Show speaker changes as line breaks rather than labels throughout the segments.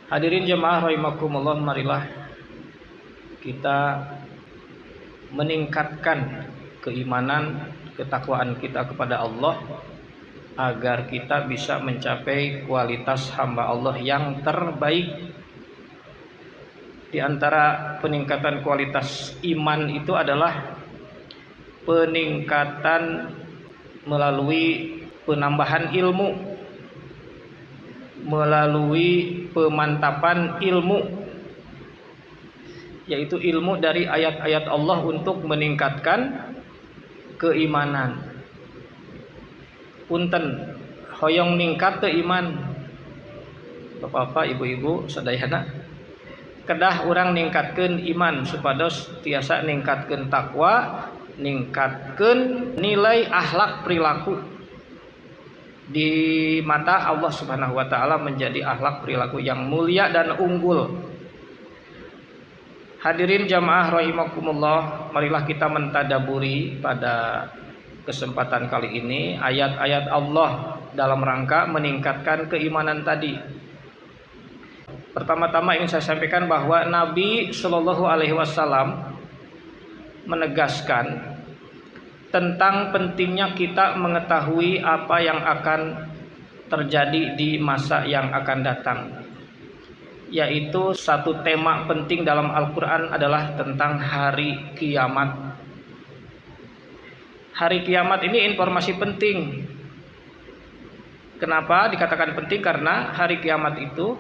Hadirin jemaah rahimakumullah, marilah kita meningkatkan keimanan, ketakwaan kita kepada Allah agar kita bisa mencapai kualitas hamba Allah yang terbaik. Di antara peningkatan kualitas iman itu adalah peningkatan melalui penambahan ilmu, melalui pemantapan ilmu, yaitu ilmu dari ayat-ayat Allah untuk meningkatkan keimanan. Punten hoyong ningkat teu iman, bapak-bapak, ibu-ibu, sadayana kedah urang ningkatkeun iman supados tiasa ningkatkeun takwa, ningkatkeun nilai akhlak perilaku di mata Allah Subhanahu wa taala, menjadi akhlak perilaku yang mulia dan unggul. Hadirin jamaah rahimakumullah, marilah kita mentadaburi pada kesempatan kali ini ayat-ayat Allah dalam rangka meningkatkan keimanan tadi. Pertama-tama ingin saya sampaikan bahwa Nabi Shallallahu Alaihi Wasallam menegaskan tentang pentingnya kita mengetahui apa yang akan terjadi di masa yang akan datang, yaitu satu tema penting dalam Al-Quran adalah tentang hari kiamat. Hari kiamat ini informasi penting. Kenapa dikatakan penting? Karena hari kiamat itu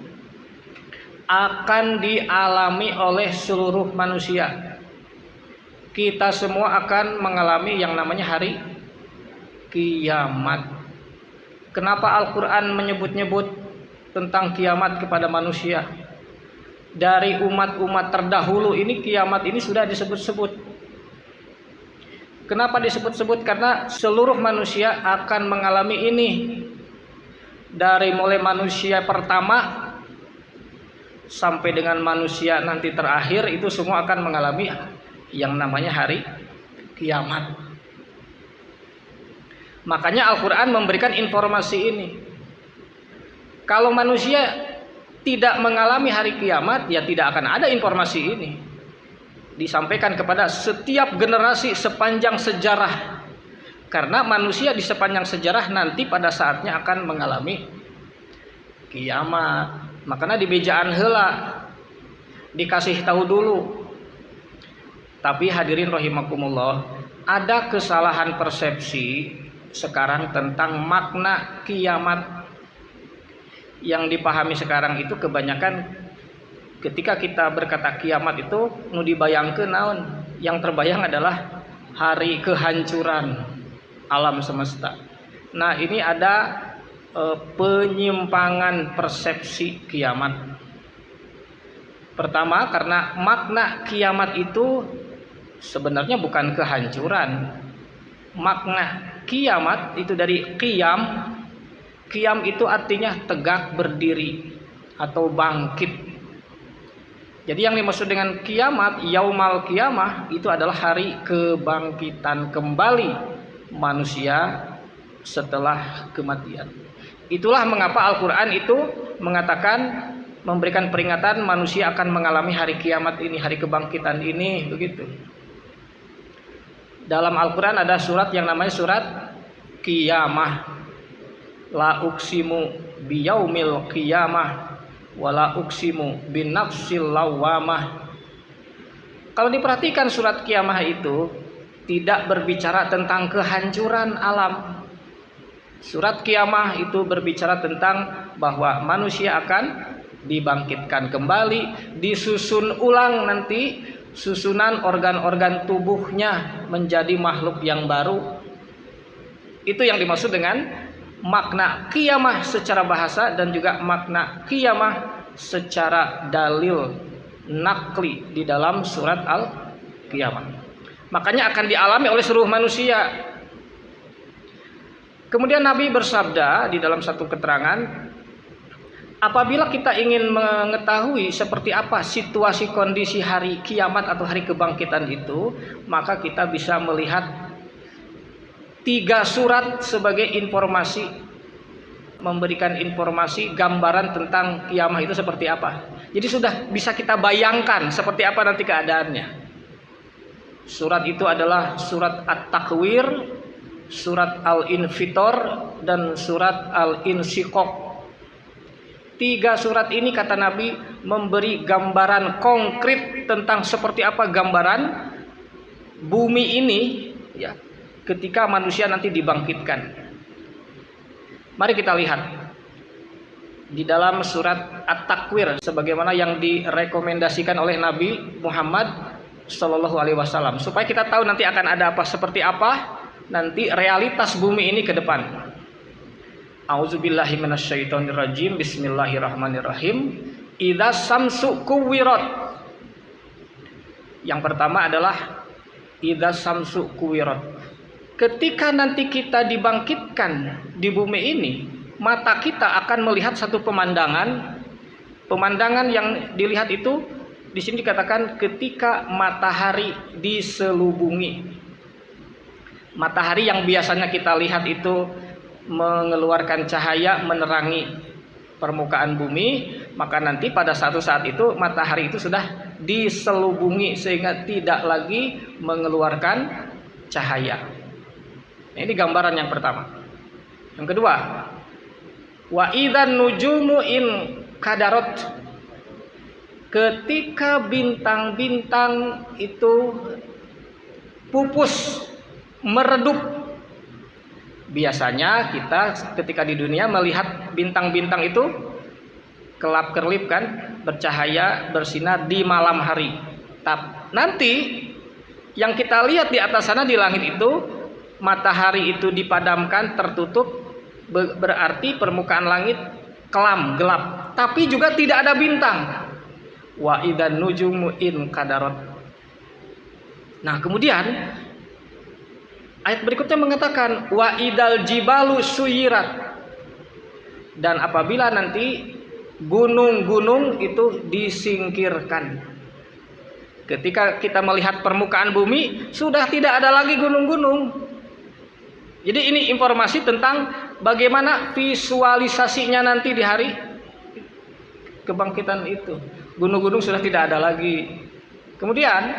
akan dialami oleh seluruh manusia. Kita semua akan mengalami yang namanya hari kiamat. Kenapa Al-Quran menyebut-nyebut tentang kiamat kepada manusia? Dari umat-umat terdahulu ini kiamat ini sudah disebut-sebut. Kenapa disebut-sebut? Karena seluruh manusia akan mengalami ini. Dari mulai manusia pertama sampai dengan manusia nanti terakhir, itu semua akan mengalami yang namanya hari kiamat. Makanya Al-Quran memberikan informasi ini. Kalau manusia tidak mengalami hari kiamat, ya tidak akan ada informasi ini disampaikan kepada setiap generasi sepanjang sejarah. Karena manusia di sepanjang sejarah nanti pada saatnya akan mengalami kiamat. Makanya di bejaan heula dikasih tahu dulu. Tapi hadirin rahimakumullah, ada kesalahan persepsi sekarang tentang makna kiamat. Yang dipahami sekarang itu kebanyakan ketika kita berkata kiamat itu nu dibayangkeun naon? Yang terbayang adalah hari kehancuran alam semesta. Nah, ini ada penyimpangan persepsi kiamat. Pertama, karena makna kiamat itu sebenarnya bukan kehancuran. Makna kiamat itu dari qiyam. Qiyam itu artinya tegak berdiri atau bangkit. Jadi yang dimaksud dengan kiamat, yaumal qiyamah, itu adalah hari kebangkitan kembali manusia setelah kematian. Itulah mengapa Al-Quran itu mengatakan, memberikan peringatan manusia akan mengalami hari kiamat ini, hari kebangkitan ini, begitu. Dalam Al-Quran ada surat yang namanya surat Qiyamah. La uqsimu biyaumil qiyamah wa la uqsimu binafsil lawamah. Kalau diperhatikan surat Qiyamah itu tidak berbicara tentang kehancuran alam. Surat Qiyamah itu berbicara tentang bahwa manusia akan dibangkitkan kembali, disusun ulang nanti susunan organ-organ tubuhnya menjadi makhluk yang baru. Itu yang dimaksud dengan makna qiyamah secara bahasa dan juga makna qiyamah secara dalil nakli di dalam surat Al-Qiyamah. Makanya akan dialami oleh seluruh manusia. Kemudian Nabi bersabda di dalam satu keterangan, apabila kita ingin mengetahui seperti apa situasi kondisi hari kiamat atau hari kebangkitan itu, maka kita bisa melihat 3 surat sebagai informasi memberikan informasi gambaran tentang kiamah itu seperti apa. Jadi sudah bisa kita bayangkan seperti apa nanti keadaannya. Surat itu adalah surat At-Takwir, surat Al-Infitor, dan surat Al-Insyiqaq. 3 surat ini kata Nabi memberi gambaran konkret tentang seperti apa gambaran bumi ini ya, ketika manusia nanti dibangkitkan. Mari kita lihat di dalam surat At-Takwir sebagaimana yang direkomendasikan oleh Nabi Muhammad Shallallahu Alaihi Wasallam, supaya kita tahu nanti akan ada apa, seperti apa nanti realitas bumi ini ke depan. A'udzubillahi minasyaitonirrajim. Bismillahirrahmanirrahim. Idza samsu kuwirat. Yang pertama adalah idza samsu kuwirat. Ketika nanti kita dibangkitkan di bumi ini, mata kita akan melihat satu pemandangan. Pemandangan yang dilihat itu di sini dikatakan ketika matahari diselubungi. Matahari yang biasanya kita lihat itu mengeluarkan cahaya menerangi permukaan bumi, maka nanti pada satu saat itu matahari itu sudah diselubungi sehingga tidak lagi mengeluarkan cahaya. Ini gambaran yang pertama. Yang kedua, wa idzan nujumu in kadarot. Ketika bintang-bintang itu pupus, meredup. Biasanya kita ketika di dunia melihat bintang-bintang itu kelap-kelip kan, bercahaya, bersinar di malam hari. Tapi nanti yang kita lihat di atas sana di langit itu, matahari itu dipadamkan, tertutup, berarti permukaan langit kelam, gelap. Tapi juga tidak ada bintang. Wa idzan nujumu in kadarot. Nah, kemudian ayat berikutnya mengatakan wa idal jibalu suyirat. Dan apabila nanti gunung-gunung itu disingkirkan. Ketika kita melihat permukaan bumi sudah tidak ada lagi gunung-gunung. Jadi ini informasi tentang bagaimana visualisasinya nanti di hari kebangkitan itu. Gunung-gunung sudah tidak ada lagi. Kemudian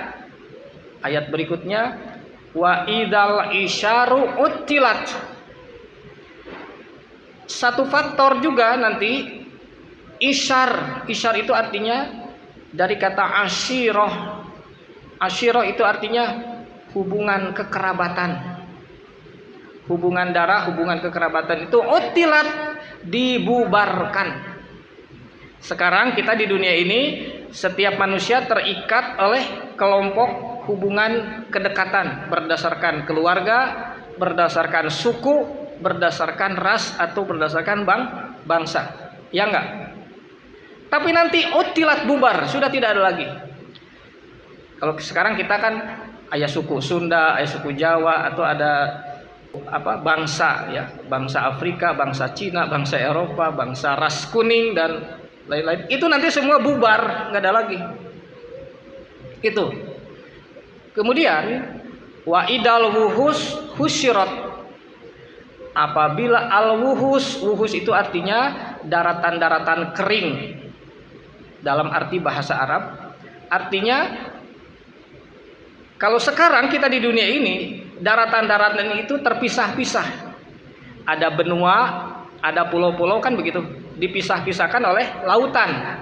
ayat berikutnya wa idal isyaru utilat. Satu faktor juga nanti isyar. Isyar itu artinya dari kata asyirah. Asyirah itu artinya hubungan kekerabatan. Hubungan darah, hubungan kekerabatan itu utilat, dibubarkan. Sekarang kita di dunia ini setiap manusia terikat oleh kelompok hubungan kedekatan berdasarkan keluarga, berdasarkan suku, berdasarkan ras atau berdasarkan bangsa. Ya enggak? Tapi nanti utilat, bubar, sudah tidak ada lagi. Kalau sekarang kita kan ayah suku Sunda, ayah suku Jawa, atau ada bangsa ya, bangsa Afrika, bangsa Cina, bangsa Eropa, bangsa ras kuning dan lain-lain. Itu nanti semua bubar, nggak ada lagi. Itu. Kemudian wa idal wuhus husyirat. Apabila al-wuhus, wuhus itu artinya daratan-daratan kering. Dalam arti bahasa Arab, artinya kalau sekarang kita di dunia ini daratan-daratan itu terpisah-pisah. Ada benua, ada pulau-pulau kan begitu, dipisah-pisahkan oleh lautan.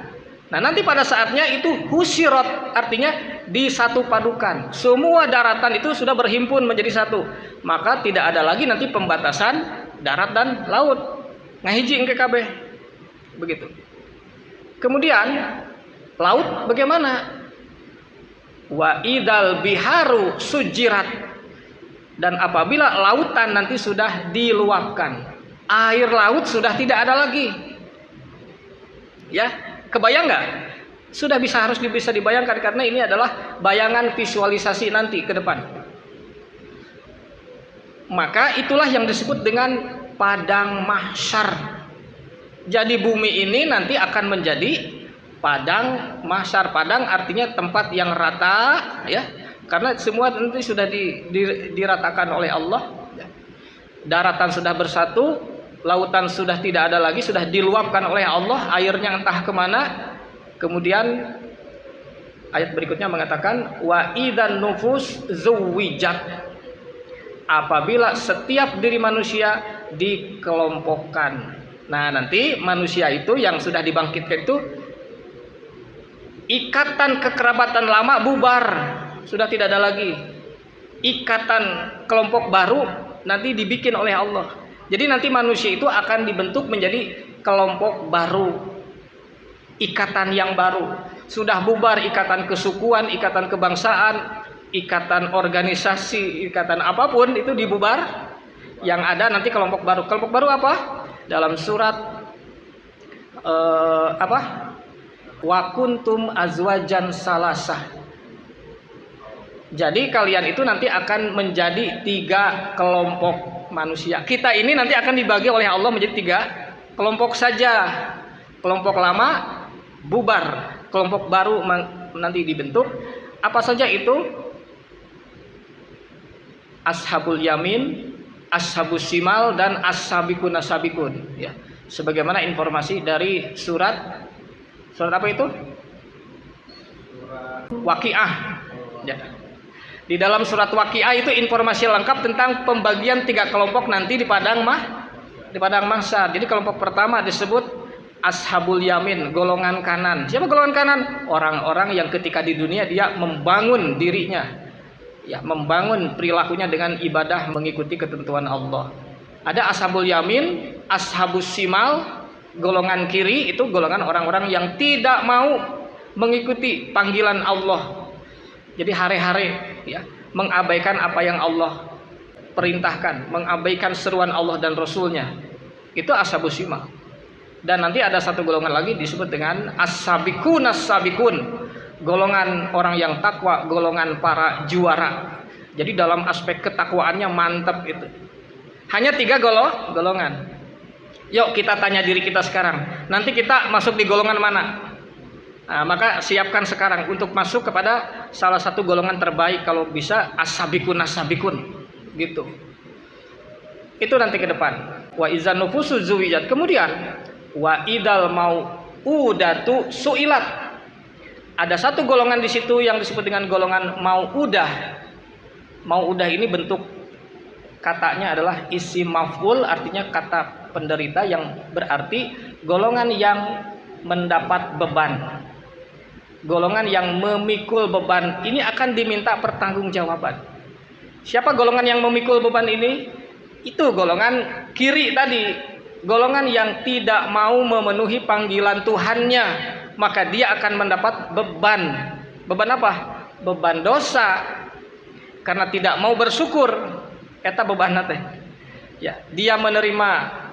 Nah, nanti pada saatnya itu husyirat, artinya disatu padukan. Semua daratan itu sudah berhimpun menjadi satu. Maka tidak ada lagi nanti pembatasan darat dan laut. Ngahiji engke kabeh. Begitu. Kemudian laut bagaimana? Wa idal biharu sujirat. Dan apabila lautan nanti sudah diluapkan, air laut sudah tidak ada lagi. Ya, kebayang nggak? Sudah harus bisa dibayangkan karena ini adalah bayangan visualisasi nanti ke depan. Maka itulah yang disebut dengan padang mahsyar. Jadi bumi ini nanti akan menjadi padang mahsyar. Padang artinya tempat yang rata, ya. Karena semua nanti sudah diratakan oleh Allah. Daratan sudah bersatu, lautan sudah tidak ada lagi, sudah diluapkan oleh Allah, airnya entah kemana. Kemudian ayat berikutnya mengatakan wa idzan nufus zuwijat, apabila setiap diri manusia dikelompokkan. Nah, nanti manusia itu yang sudah dibangkitkan itu ikatan kekerabatan lama bubar, sudah tidak ada lagi. Ikatan kelompok baru nanti dibikin oleh Allah. Jadi nanti manusia itu akan dibentuk menjadi kelompok baru, ikatan yang baru. Sudah bubar ikatan kesukuan, ikatan kebangsaan, ikatan organisasi, ikatan apapun itu dibubar. Yang ada nanti kelompok baru. Kelompok baru apa? Dalam surat wa kuntum azwajan salasah. Jadi kalian itu nanti akan menjadi 3 kelompok manusia. Kita ini nanti akan dibagi oleh Allah menjadi 3 kelompok saja. Kelompok lama bubar, kelompok baru nanti dibentuk. Apa saja itu? Ashabul yamin, ashabus simal, dan as-sabiqun as-sabiqun, ya. Sebagaimana informasi dari surat apa itu? Waqiah, ya. Di dalam surat Waqiah itu informasi lengkap tentang pembagian 3 kelompok nanti di padang mahsyar. Jadi kelompok pertama disebut ashabul yamin, golongan kanan. Siapa golongan kanan? Orang-orang yang ketika di dunia dia membangun dirinya, ya, membangun perilakunya dengan ibadah mengikuti ketentuan Allah. Ada ashabul yamin, ashabus simal, golongan kiri itu golongan orang-orang yang tidak mau mengikuti panggilan Allah. Jadi hari-hari, ya, mengabaikan apa yang Allah perintahkan, mengabaikan seruan Allah dan Rasulnya. Itu ashabus simal. Dan nanti ada satu golongan lagi disebut dengan as-sabiqun as-sabiqun, golongan orang yang takwa, golongan para juara. Jadi dalam aspek ketakwaannya mantap itu. Hanya 3 golongan. Yuk kita tanya diri kita sekarang, nanti kita masuk di golongan mana? Nah, maka siapkan sekarang untuk masuk kepada salah satu golongan terbaik, kalau bisa as-sabiqun as-sabiqun, gitu. Itu nanti ke depan. Wa idzan nufusu zuwijat. Kemudian wa idal mau'udatu su'ilat. Ada satu golongan di situ yang disebut dengan golongan mau'udah. Mau'udah ini bentuk katanya adalah isim maf'ul, artinya kata penderita, yang berarti golongan yang mendapat beban. Golongan yang memikul beban ini akan diminta pertanggungjawaban. Siapa golongan yang memikul beban ini? Itu golongan kiri tadi, golongan yang tidak mau memenuhi panggilan Tuhannya, maka dia akan mendapat beban. Beban apa? Beban dosa, karena tidak mau bersyukur. Eta beban teh. Ya, dia menerima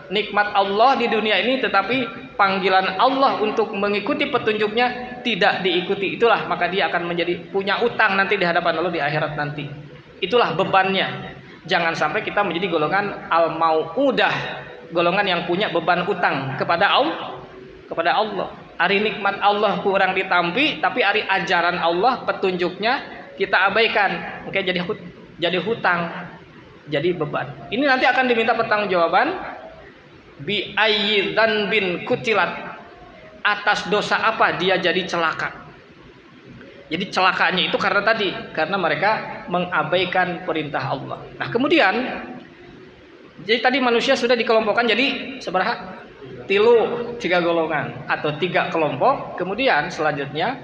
nikmat Allah di dunia ini, tetapi panggilan Allah untuk mengikuti petunjuknya tidak diikuti. Itulah maka dia akan menjadi punya utang nanti di hadapan Allah di akhirat nanti. Itulah bebannya. Jangan sampai kita menjadi golongan al-mau'udah, golongan yang punya beban utang kepada Allah. Ari nikmat Allah kurang ditampi, tapi ari ajaran Allah, petunjuknya kita abaikan. Oke, jadi hutang, jadi beban. Ini nanti akan diminta pertanggungjawaban. Bi ayyi dzanbin kutilat, atas dosa apa dia jadi celaka. Jadi celakanya itu karena mereka mengabaikan perintah Allah. Nah, kemudian jadi tadi manusia sudah dikelompokkan jadi seberapa? 3 golongan atau 3 kelompok. Kemudian selanjutnya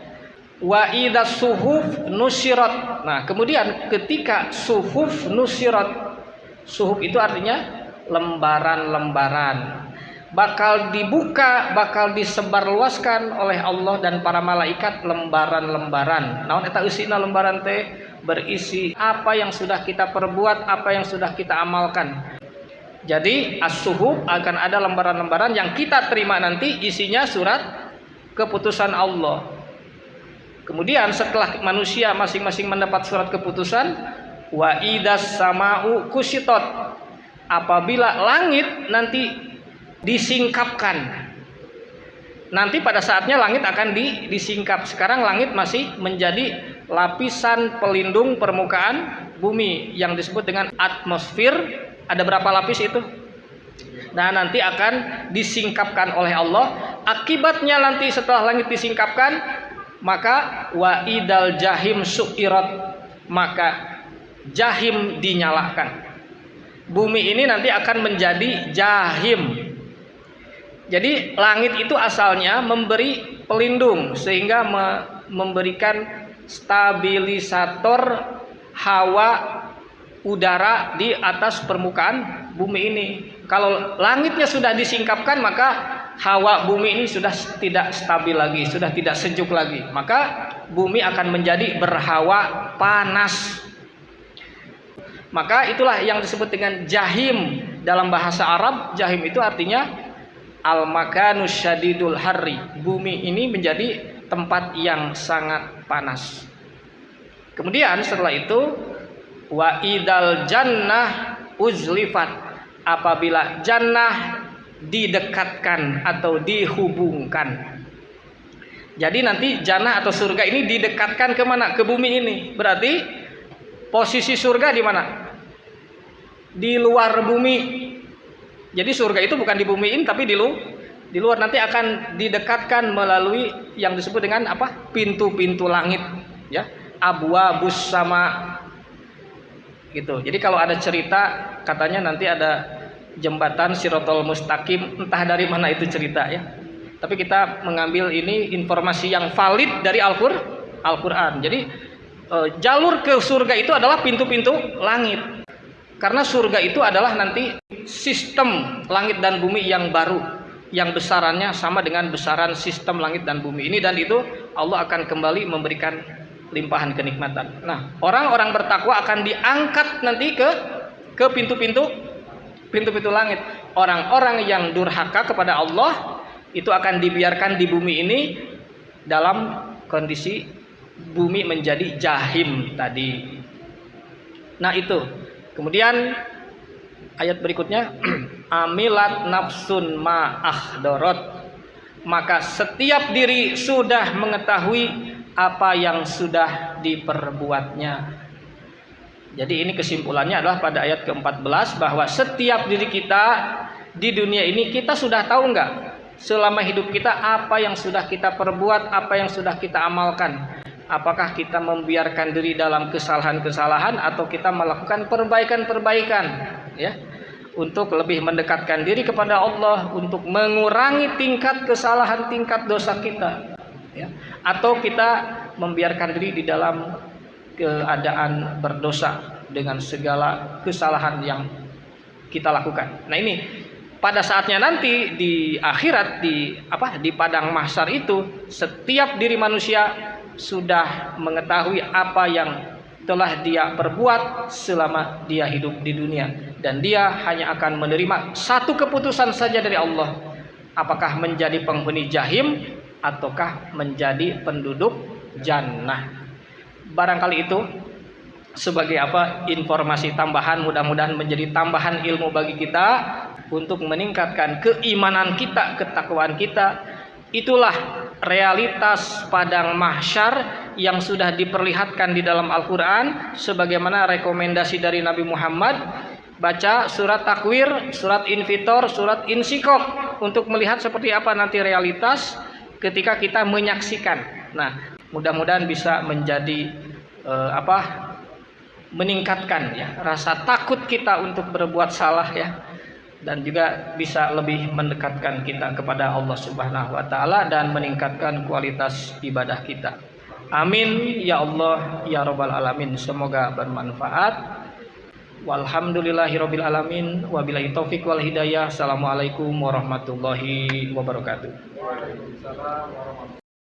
wa idzas suhuf nusirat. Nah, kemudian ketika suhuf nusirat, suhuf itu artinya lembaran-lembaran, bakal dibuka, bakal disebarluaskan oleh Allah dan para malaikat lembaran-lembaran. Naon eta eusina lembaran teh? Berisi apa yang sudah kita perbuat, apa yang sudah kita amalkan. Jadi as-suhuf akan ada lembaran-lembaran yang kita terima nanti, isinya surat keputusan Allah. Kemudian setelah manusia masing-masing mendapat surat keputusan, wa idas sama'u kusyitot, apabila langit nanti disingkapkan. Nanti pada saatnya langit akan disingkap. Sekarang langit masih menjadi lapisan pelindung permukaan bumi yang disebut dengan atmosfer. Ada berapa lapis itu? Nah, nanti akan disingkapkan oleh Allah. Akibatnya nanti setelah langit disingkapkan, maka wa idal jahim su'irat, maka jahim dinyalakan. Bumi ini nanti akan menjadi jahim. Jadi langit itu asalnya memberi pelindung sehingga memberikan stabilisator hawa udara di atas permukaan bumi ini. Kalau langitnya sudah disingkapkan, maka hawa bumi ini sudah tidak stabil lagi, sudah tidak sejuk lagi. Maka bumi akan menjadi berhawa panas. Maka itulah yang disebut dengan jahim. Dalam bahasa Arab, jahim itu artinya al-makanus syadidul harri. Bumi ini menjadi tempat yang sangat panas. Kemudian setelah itu wa idal jannah uzlifat, apabila jannah didekatkan atau dihubungkan. Jadi nanti jannah atau surga ini didekatkan ke mana? Ke bumi ini. Berarti posisi surga di mana? Di luar bumi. Jadi surga itu bukan di bumi ini tapi di luar. Nanti akan didekatkan melalui yang disebut dengan apa? Pintu-pintu langit, ya. Abwabus sama. Gitu. Jadi kalau ada cerita katanya nanti ada jembatan Siratal Mustaqim, entah dari mana itu cerita, ya. Tapi kita mengambil ini informasi yang valid dari Al-Qur'an. Jadi jalur ke surga itu adalah pintu-pintu langit. Karena surga itu adalah nanti sistem langit dan bumi yang baru, yang besarannya sama dengan besaran sistem langit dan bumi ini, dan itu Allah akan kembali memberikan limpahan kenikmatan. Nah, orang-orang bertakwa akan diangkat nanti ke pintu-pintu langit. Orang-orang yang durhaka kepada Allah itu akan dibiarkan di bumi ini dalam kondisi bumi menjadi jahim tadi. Nah, itu. Kemudian ayat berikutnya amilat nafsun ma ahdorot, maka setiap diri sudah mengetahui apa yang sudah diperbuatnya. Jadi ini kesimpulannya adalah pada ayat ke-14 bahwa setiap diri kita di dunia ini kita sudah tahu nggak selama hidup kita apa yang sudah kita perbuat, apa yang sudah kita amalkan. Apakah kita membiarkan diri dalam kesalahan-kesalahan atau kita melakukan perbaikan-perbaikan, ya, untuk lebih mendekatkan diri kepada Allah, untuk mengurangi tingkat kesalahan, tingkat dosa kita, ya, atau kita membiarkan diri di dalam keadaan berdosa dengan segala kesalahan yang kita lakukan. Nah, ini pada saatnya nanti di akhirat, di padang mahsyar itu, setiap diri manusia sudah mengetahui apa yang telah dia perbuat selama dia hidup di dunia, dan dia hanya akan menerima satu keputusan saja dari Allah, apakah menjadi penghuni jahim ataukah menjadi penduduk jannah. Barangkali itu sebagai informasi tambahan, mudah-mudahan menjadi tambahan ilmu bagi kita untuk meningkatkan keimanan kita, ketakwaan kita. Itulah realitas padang mahsyar yang sudah diperlihatkan di dalam Al-Quran, sebagaimana rekomendasi dari Nabi Muhammad. Baca surat Takwir, surat Infitor, surat Insyikok untuk melihat seperti apa nanti realitas ketika kita menyaksikan. Nah, mudah-mudahan bisa menjadi meningkatkan, ya, rasa takut kita untuk berbuat salah, ya, dan juga bisa lebih mendekatkan kita kepada Allah Subhanahu wa taala dan meningkatkan kualitas ibadah kita. Amin ya Allah ya rabbal alamin. Semoga bermanfaat. Walhamdulillahirabbil alamin. Wabillahi taufik wal hidayah. Assalamualaikum warahmatullahi wabarakatuh. Waalaikumsalam warahmatullahi wabarakatuh.